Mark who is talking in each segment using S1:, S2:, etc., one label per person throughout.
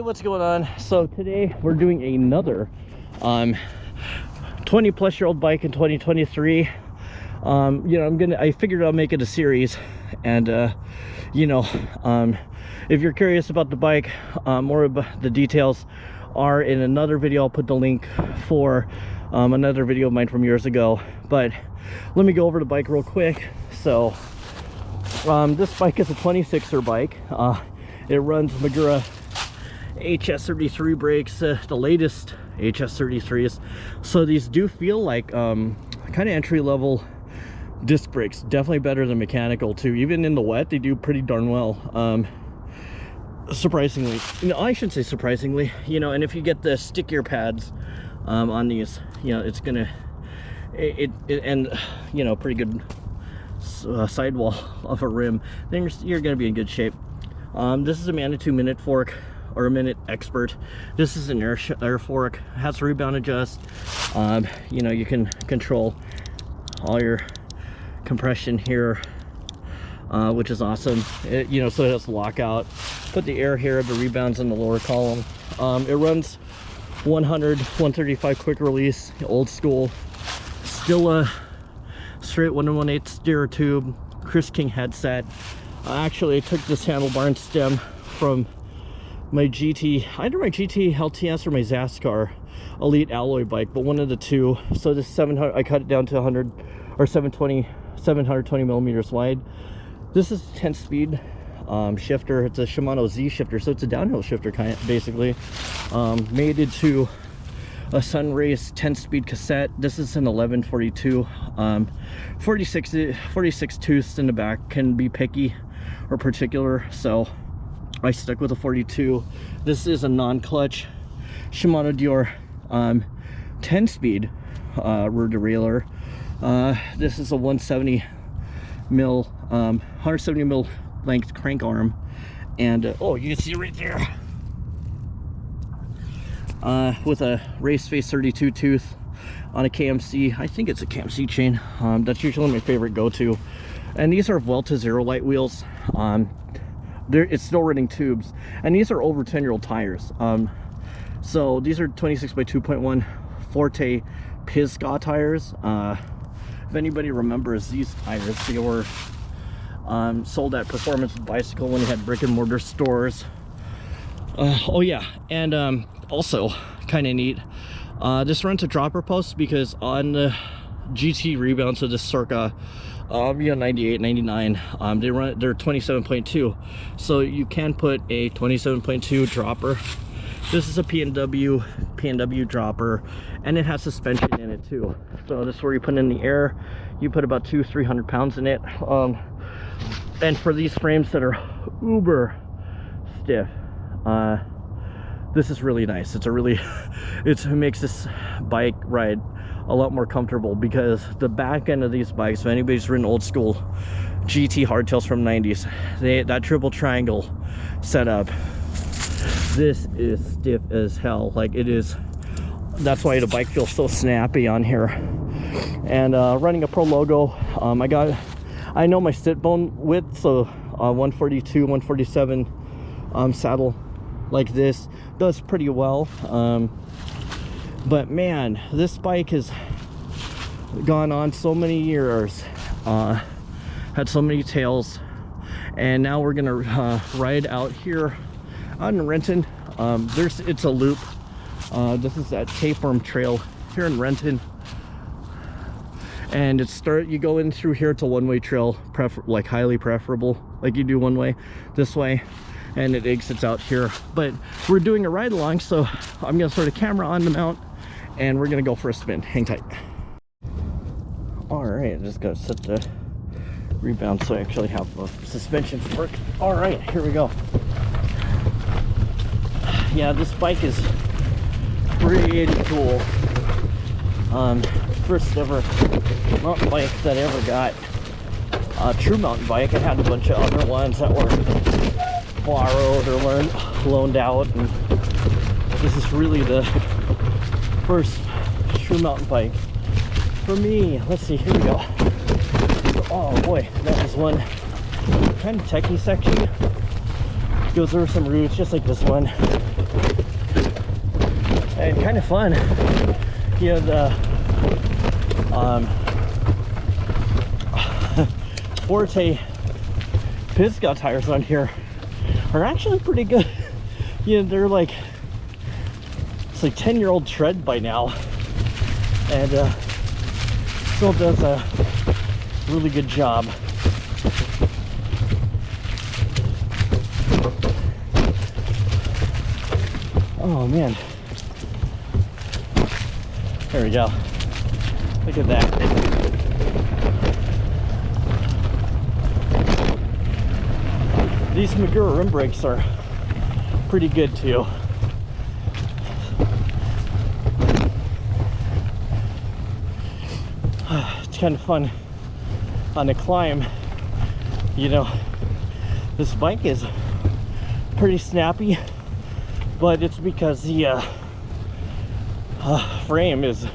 S1: what's going on? So today we're doing another 20 plus year old bike in 2023. You know, I figured I'll make it a series, and if you're curious about the bike, more about the details are in another video. I'll put the link for another video of mine from years ago, but let me go over the bike real quick. So this bike is a 26er bike. It runs Magura HS33 brakes, the latest HS33s. So these do feel like kind of entry-level disc brakes. Definitely better than mechanical too. Even in the wet, they do pretty darn well. Surprisingly, I shouldn't say surprisingly, and if you get the stickier pads on these, it's gonna pretty good sidewall of a rim, then you're gonna be in good shape. This is a Manitou Minute fork, or a Minute Expert. This is an air fork. It has a rebound adjust. You can control all your compression here, which is awesome. So it has lockout. Put the air here, the rebounds in the lower column. It runs 100, 135 quick release, old school. Still a straight 1 1/8 steer tube, Chris King headset. Actually, I took this handlebar and stem from my GT, either my GT LTS or my Zascar Elite alloy bike, but one of the two. So this 700, I cut it down to 100 or 720 millimeters wide. This is 10-speed shifter. It's a Shimano Z shifter, so it's a downhill shifter basically. Made into a Sunrace 10-speed cassette. This is an 1142. 46 tooths in the back can be picky or particular, so I stuck with a 42. This is a non-clutch Shimano Dior 10-speed rear derailleur. This is a 170 mil length crank arm, and oh, you can see right there, with a race face 32 tooth on a KMC. I think it's a KMC chain. That's usually my favorite go-to. And these are Vuelta Zero Light wheels. It's still running tubes, and these are over 10-year-old tires. So these are 26 by 2.1 Forte Pisgah tires. If anybody remembers these tires, they were sold at Performance Bicycle when they had brick and mortar stores. Oh yeah, and also kind of neat, this runs a dropper post, because on the GT Rebound, so this circa 98, 99, they're 27.2, so you can put a 27.2 dropper. This is a P&W dropper, and it has suspension in it too. So this is where you put in the air. You put about 200-300 pounds in it. And for these frames that are uber stiff, this is really nice. It makes this bike ride a lot more comfortable, because the back end of these bikes, if anybody's ridden old school GT hardtails from 90s, that triple triangle setup, this is stiff as hell. Like, it is. That's why the bike feels so snappy on here. And running a Pro logo, I know my sit bone width, so 142, 147 saddle like this does pretty well. But man, this bike has gone on so many years, had so many tails, and now we're gonna ride out here in Renton. It's a loop. This is at Tapeworm Trail here in Renton, and you go in through here. It's a one-way trail, like highly preferable, like you do one way this way, and it exits out here. But we're doing a ride along, so I'm gonna throw the camera on the mount, and we're gonna go for a spin. Hang tight. All right, just gotta set the rebound so I actually have the suspension work. All right, here we go. Yeah, this bike is pretty cool. First ever mountain bike that I ever got. A true mountain bike. I had a bunch of other ones that were borrowed or loaned out, and this is really the first true mountain bike for me. Let's see, here we go. Oh boy, that was one kind of techie section. goes over some routes just like this one, and kind of fun. You know, the Forte Pisgah tires on here are actually pretty good. You know, they're like, it's like 10-year-old tread by now, and still does a really good job. Oh man, there we go. Look at that. These Magura rim brakes are pretty good too. It's kind of fun on the climb. You know, this bike is pretty snappy, but it's because the frame is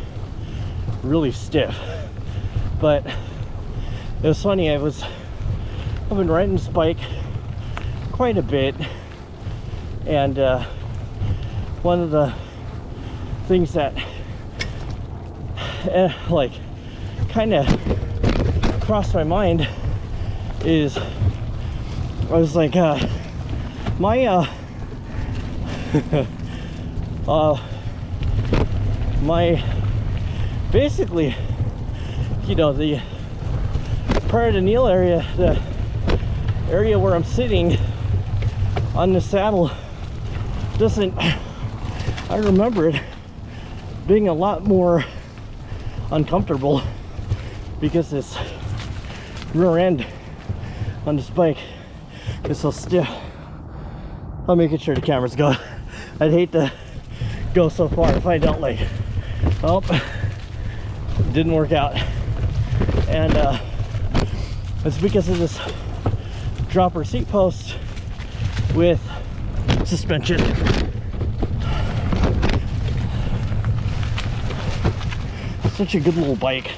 S1: really stiff. But it was funny, I've been riding this bike quite a bit, and one of the things that like kind of crossed my mind is I was like, my basically, you know, the part of the kneel area, the area where I'm sitting on the saddle, doesn't, I remember it being a lot more uncomfortable because this rear end on this bike is so stiff. I'm making sure the cameras go. I'd hate to go so far if I don't, like, oh, didn't work out. And it's because of this dropper seat post with suspension. Such a good little bike,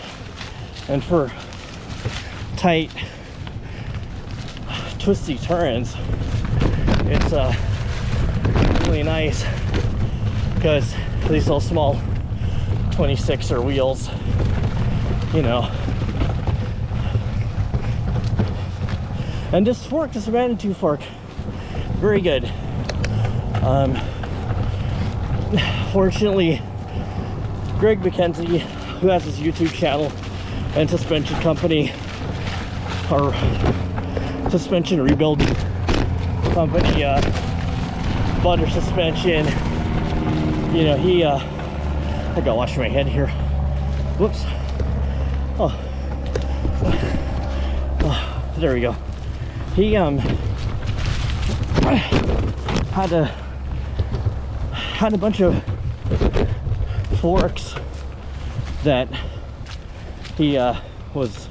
S1: and for tight, twisty turns, it's really nice because these little small 26er wheels, you know. And this fork, this Manitou fork, very good. Fortunately, Greg McKenzie, who has his YouTube channel and suspension company, or suspension rebuild company, butter suspension, you know, he I gotta wash my head here. Whoops. Oh, there we go. He had a bunch of forks that he was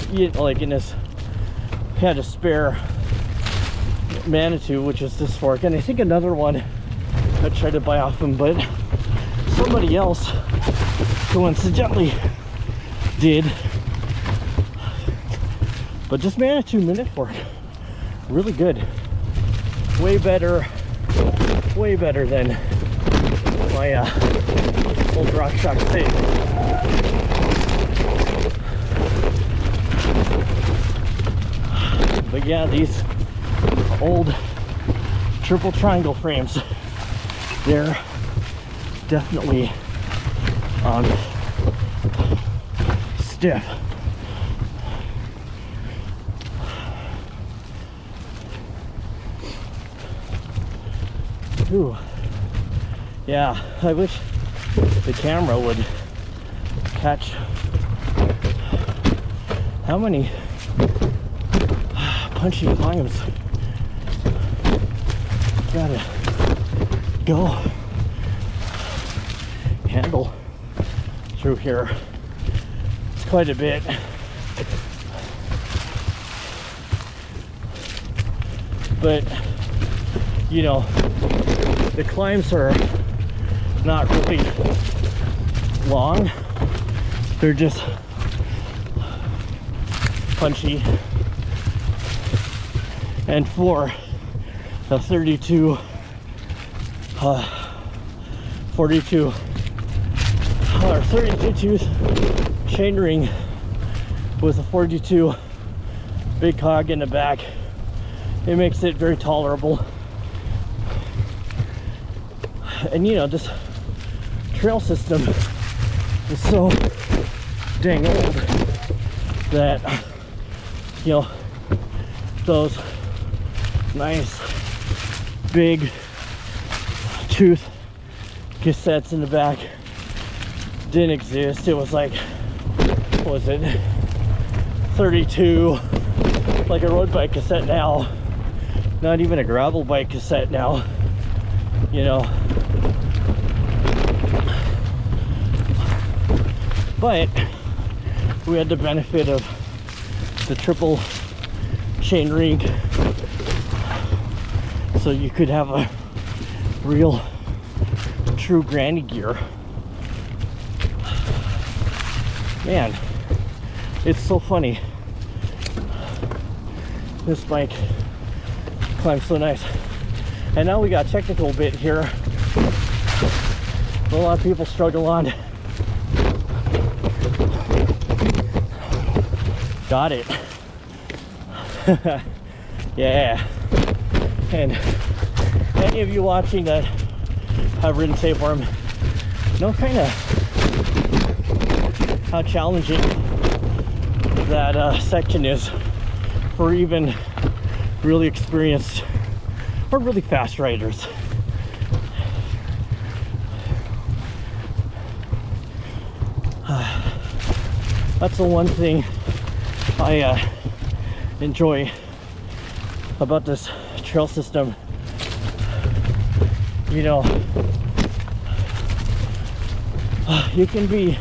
S1: like in his, he had a spare Manitou, which is this fork, and I think another one I tried to buy off him, but somebody else coincidentally did. But this Manitou minute fork, really good. Way better than my old RockShox thing. But yeah, these old triple triangle frames, they're definitely stiff. Ooh. Yeah, I wish the camera would catch how many punchy climbs gotta go handle through here. It's quite a bit. But you know, the climbs are not really long, they're just punchy. And for the 42 42 or 32 tooth chain ring with a 42 big cog in the back, it makes it very tolerable. And you know, this trail system is so dang old that, you know, those nice big tooth cassettes in the back didn't exist. It was like, what was it, 32, like a road bike cassette now, not even a gravel bike cassette now, you know. But we had the benefit of the triple chain ring, so you could have a real true granny gear. Man, it's so funny. This bike climbs so nice. And now we got a technical bit here. A lot of people struggle on. Got it. Yeah. And any of you watching that have ridden Tapeworm know kind of how challenging that section is for even really experienced or really fast riders. That's the one thing I enjoy about this trail system. You know, you can be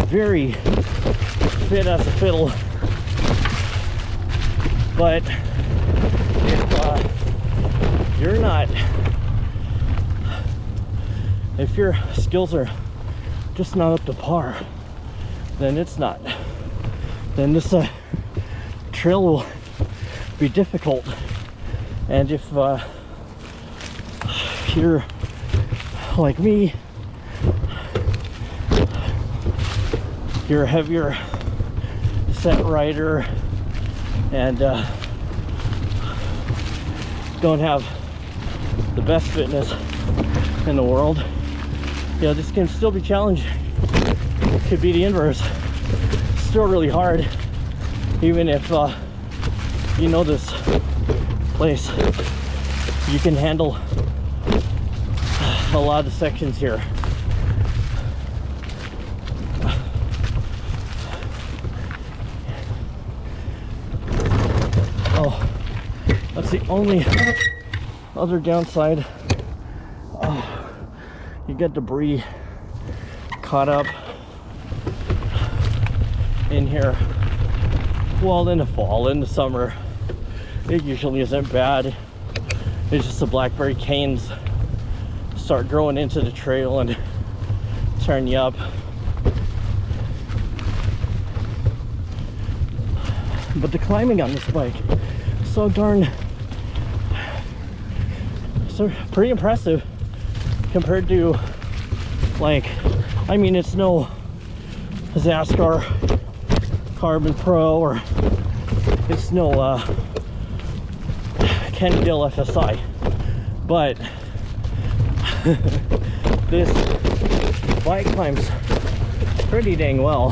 S1: very fit as a fiddle, but if your skills are just not up to par, then it's not. Then this trail will be difficult. And if you're like me, you're a heavier set rider and don't have the best fitness in the world, you know, this can still be challenging. It could be the inverse. Still really hard, even if you know this place. You can handle a lot of the sections here. Oh, that's the only other downside. Oh, you get debris caught up in here. Well, in the fall, in the summer, it usually isn't bad. It's just the blackberry canes start growing into the trail and turn you up. But the climbing on this bike is so pretty impressive compared to, like, I mean, it's no Zaskar Carbon Pro or it's no Cannondale FSI, but this bike climbs pretty dang well.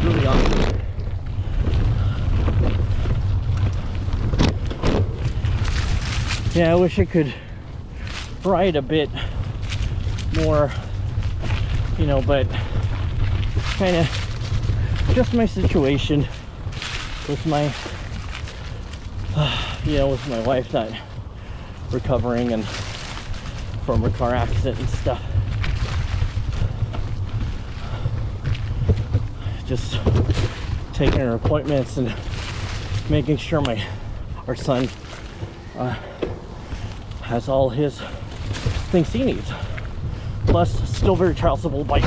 S1: Really awesome. Yeah, I wish I could ride a bit more, you know, but kind of just my situation with my you know, with my wife not recovering and from her car accident and stuff. Just taking her appointments and making sure our son has all his things he needs. plus still very trailsable bike.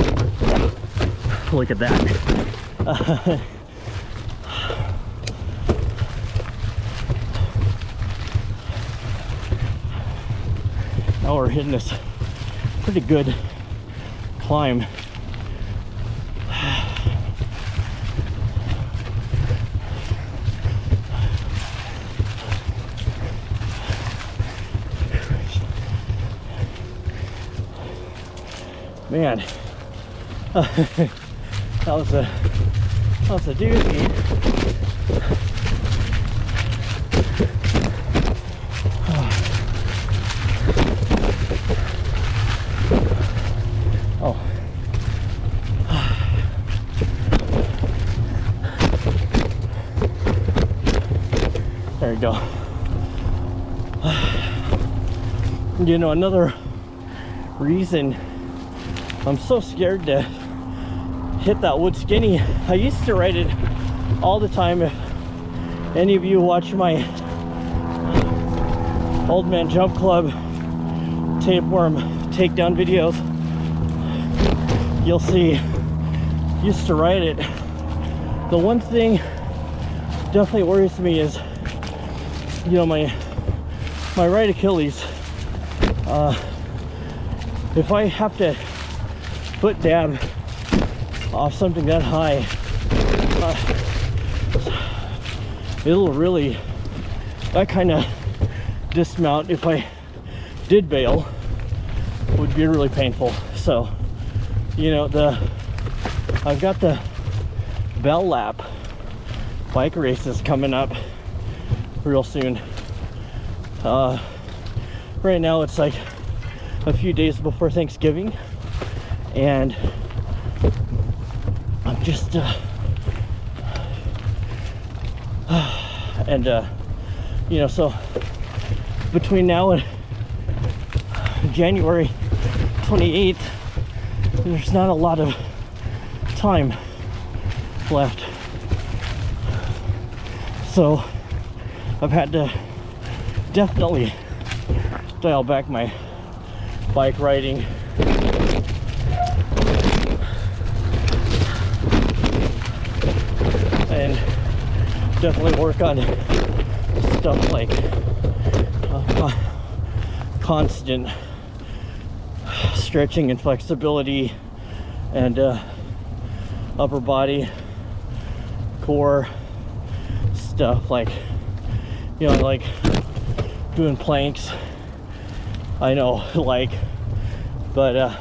S1: Look at that. Now we're hitting this pretty good climb. Man, that was a doozy. Oh. There you go. You know, another reason I'm so scared to hit that wood skinny. I used to ride it all the time. If any of you watch my Old Man Jump Club tapeworm takedown videos, you'll see used to ride it. The one thing definitely worries me is, you know, my right Achilles. If I have to foot dab off something that high, it'll really, that kind of dismount, if I did bail, would be really painful. So, you know, I've got the Bell Lap bike races coming up real soon. Right now it's like a few days before Thanksgiving, and I'm just you know, so between now and January 28th, there's not a lot of time left, so I've had to definitely dial back my bike riding. And definitely work on stuff like constant stretching and flexibility, and upper body, core stuff, like, you know, like doing planks. I know, like, but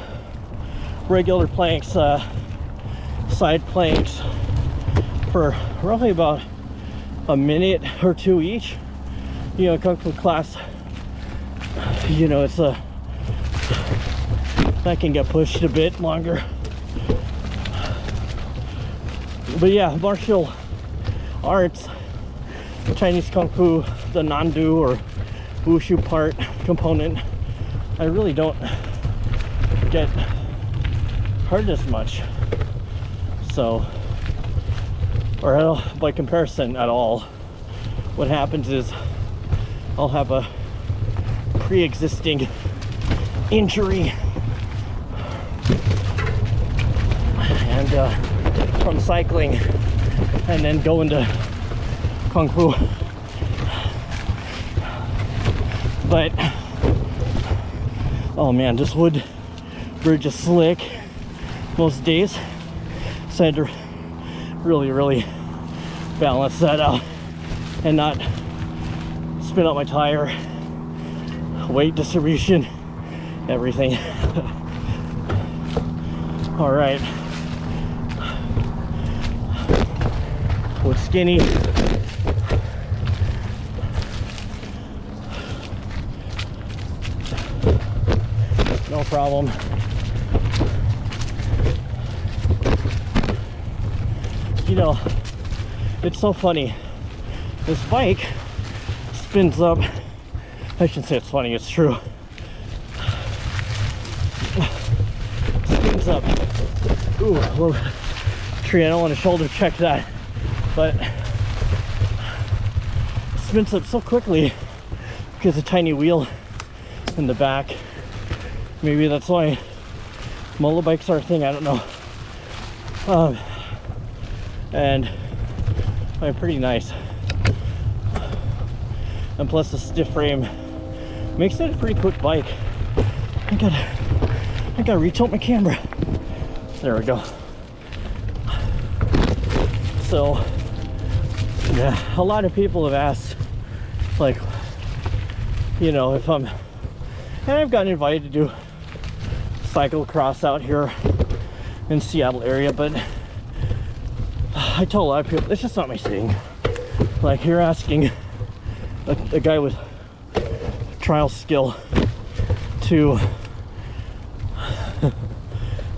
S1: regular planks, side planks for roughly about a minute or two each. You know, Kung Fu class, you know, it's that can get pushed a bit longer. But yeah, martial arts, Chinese Kung Fu, the Nandu or Wushu part component, I really don't get hurt as much. So, or by comparison at all, what happens is I'll have a pre-existing injury, and from cycling, and then go into Kung Fu. But oh man, this wood bridge is slick most days, so I had to really balance that out and not spin out my tire, weight distribution, everything. All right, wood skinny. No problem. You know, it's so funny. This bike spins up. I shouldn't say it's funny, it's true. Spins up. Ooh, little tree. I don't want to shoulder check that, but spins up so quickly because of a tiny wheel in the back. Maybe that's why Mola bikes are a thing, I don't know. And they're pretty nice. And plus the stiff frame makes it a pretty quick bike. I gotta retilt my camera. There we go. So yeah, a lot of people have asked, like, you know, if I'm, and I've gotten invited to do cyclocross out here in Seattle area, but I told a lot of people it's just not my thing. Like, you're asking a guy with trial skill to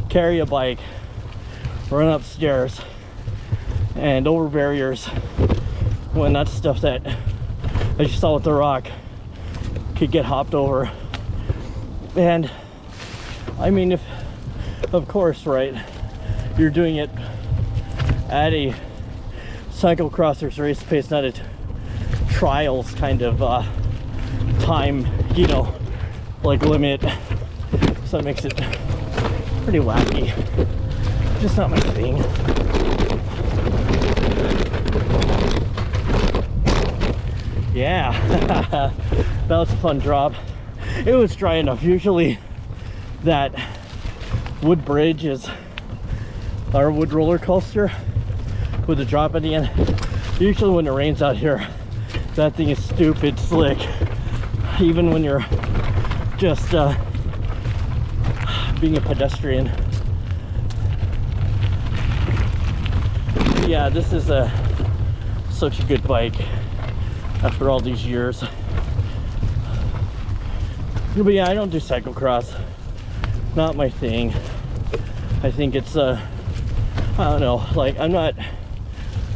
S1: carry a bike, run upstairs and over barriers, when that's stuff that, as you saw with the rock, could get hopped over. And I mean, if, of course, right, you're doing it at a cyclocrosser's race pace, not at trials kind of time, you know, like limit, so it makes it pretty wacky. Just not my thing. Yeah, that was a fun drop. It was dry enough. Usually that wood bridge is our wood roller coaster with a drop at the end. Usually when it rains out here, that thing is stupid slick, even when you're just being a pedestrian. Yeah, this is such a good bike after all these years. But yeah, I don't do cyclocross. Not my thing. I think it's I don't know, like, I'm not,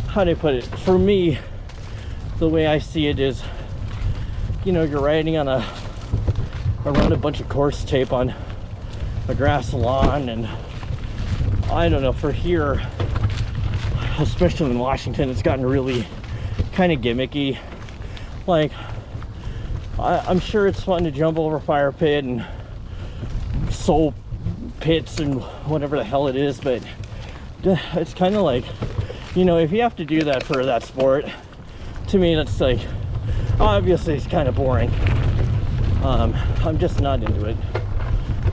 S1: how do I put it? For me, the way I see it is, you know, you're riding on around a bunch of course tape on a grass lawn, and I don't know, for here, especially in Washington, it's gotten really kind of gimmicky. Like, I'm sure it's fun to jump over a fire pit and soul pits and whatever the hell it is, but it's kind of like, you know, if you have to do that for that sport, to me that's like, obviously it's kind of boring. I'm just not into it,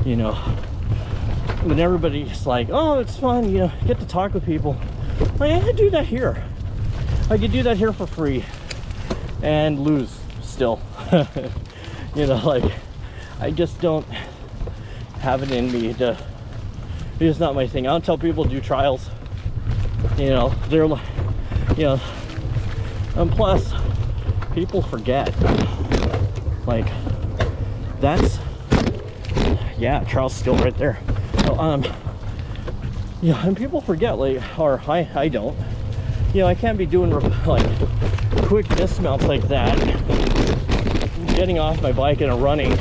S1: you know. When everybody's like, oh, it's fun, you know, get to talk with people, like, I could do that here. I could do that here for free and lose still. You know, like, I just don't have it in me to, it's just not my thing. I don't tell people to do trials, you know, they're like, you know, and plus people forget, like, that's, yeah, trial skill right there. So, yeah, and people forget, like, or I don't, you know, I can't be doing like quick dismounts like that, getting off my bike and running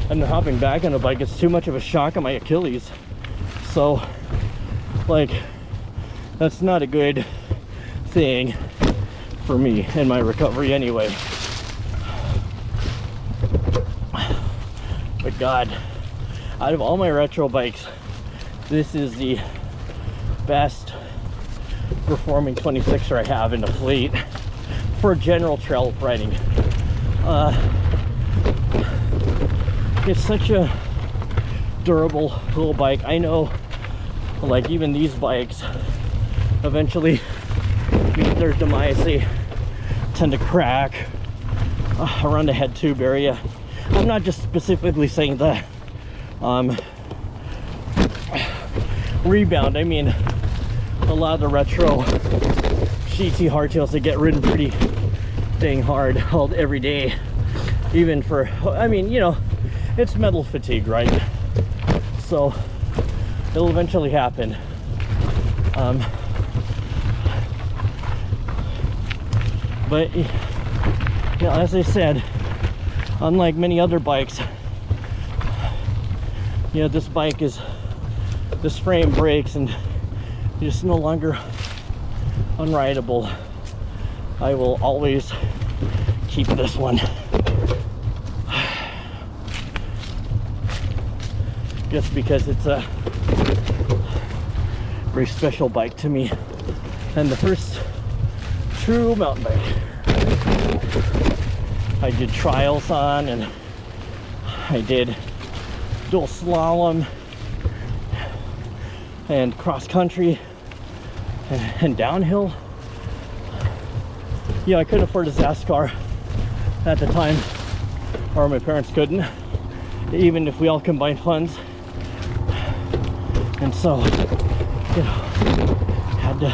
S1: and hopping back on a bike. It's too much of a shock on my Achilles. So, like, that's not a good thing for me in my recovery anyway. But God, out of all my retro bikes, this is the best performing 26er I have in the fleet for general trail riding. It's such a durable little bike. I know, like, even these bikes eventually meet their demise. They tend to crack around the head tube area. I'm not just specifically saying that Rebound, I mean a lot of the retro GT hardtails, they get ridden pretty dang hard all every day, even for, I mean, you know, it's metal fatigue, right? So it'll eventually happen. But, you know, as I said, unlike many other bikes, you know, this bike is, this frame breaks and it's no longer unrideable. I will always keep this one. Just because it's a very special bike to me, and the first true mountain bike I did trials on, and I did dual slalom and cross country and downhill. Yeah, I couldn't afford a ZAS car at the time, or my parents couldn't, even if we all combined funds. And so, you know, had to.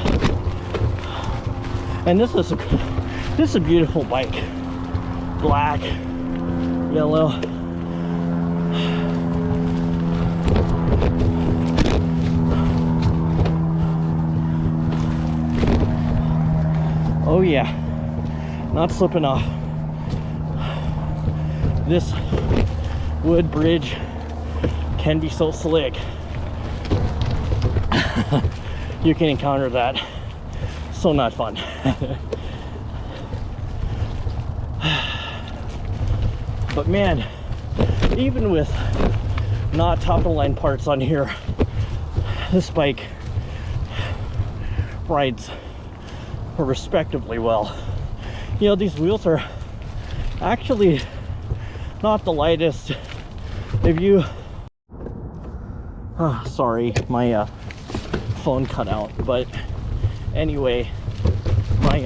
S1: And this is a beautiful bike. Black, yellow. Oh yeah, not slipping off. This wood bridge can be so slick. You can encounter that. So not fun. But man, even with not top of the line parts on here, this bike rides respectively well. You know, these wheels are actually not the lightest. If you sorry, my phone cut out, but anyway, my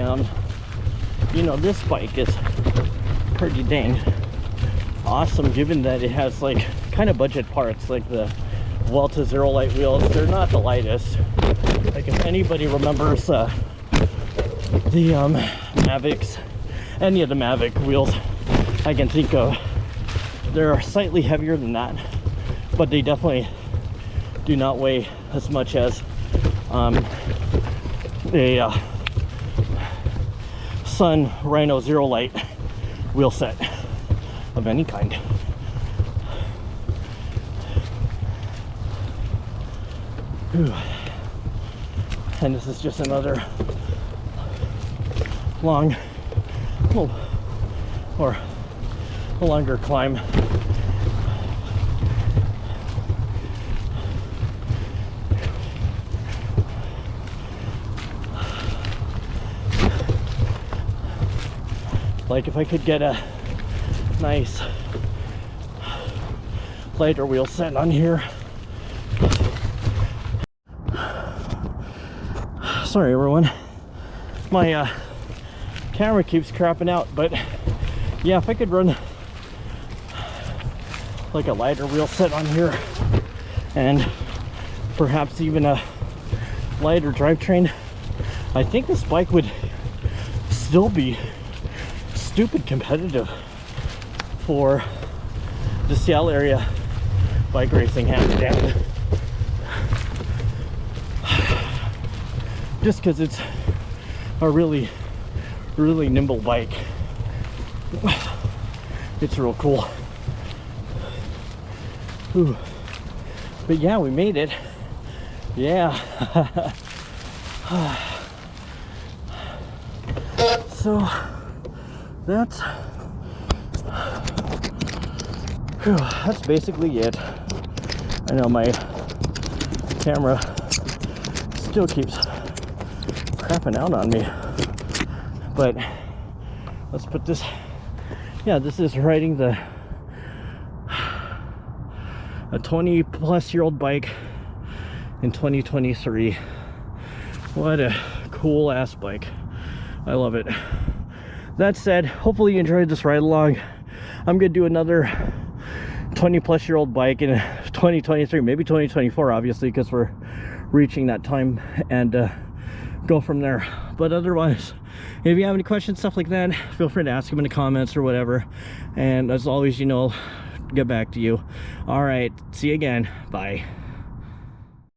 S1: you know, this bike is pretty dang awesome, given that it has like kind of budget parts, like the Vuelta Zero Light wheels. They're not the lightest. Like, if anybody remembers the Mavics, any of the Mavic wheels I can think of, they're slightly heavier than that, but they definitely do not weigh as much as a Sun Rhino Zero Light wheel set of any kind. Whew. And this is just another long, or a longer climb. Like, if I could get a nice lighter wheel set on here. Sorry everyone, my camera keeps crapping out, but yeah, if I could run like a lighter wheel set on here, and perhaps even a lighter drivetrain, I think this bike would still be stupid competitive for the Seattle area bike racing, hands down. Just because it's a really nimble bike. It's real cool. Ooh. But yeah, we made it. Yeah. So that's basically it. I know my camera still keeps crapping out on me, but let's put this. Yeah, this is riding a 20-plus-year-old bike in 2023. What a cool ass bike. I love it. That said, hopefully you enjoyed this ride along. I'm gonna do another 20-plus-year-old bike in 2023, maybe 2024, obviously, because we're reaching that time, and go from there. But otherwise, if you have any questions, stuff like that, feel free to ask them in the comments or whatever, and as always, you know, get back to you. All right, see you again. Bye.